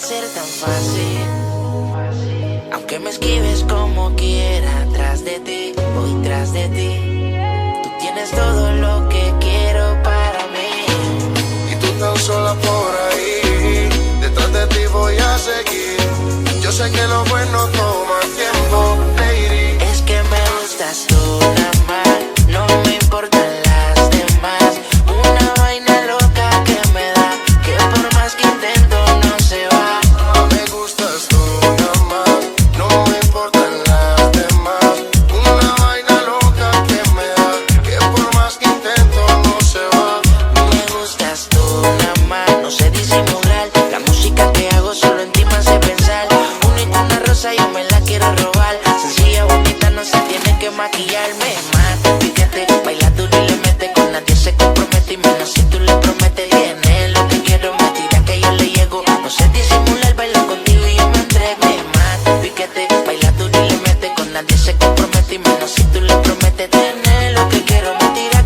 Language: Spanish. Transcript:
ser tan fácil. Aunque me esquives como quiera, tras de ti, voy tras de ti. Tú tienes todo lo que quiero para mí. Y tú tan sola por ahí, detrás de ti voy a seguir. Yo sé que lo bueno toma tiempo, lady. Es que me gustas tú nada más, no me importan las demás. Una vaina loca que me da, que por más que intento no se va. Me gustas tú nada más, no me importan las demás. Una vaina loca que me da, que por más que intento no se va. Me gustas tú nada más, no sé disimular. La música que hago solo en ti me hace pensar. Una rosa yo me la quiero robar. Sencilla, bonita, no se tiene que maquillarme más. Fíjate, baila duro y le mete. Con nadie se compromete y menos si tú le prometes. Tiene lo que quiero, me tira que yo le llego. No sé disimular, bailo contigo y yo me entregué más. Fíjate, baila duro y le mete. Con nadie se compromete y menos si tú le prometes. Tiene lo que quiero, me tira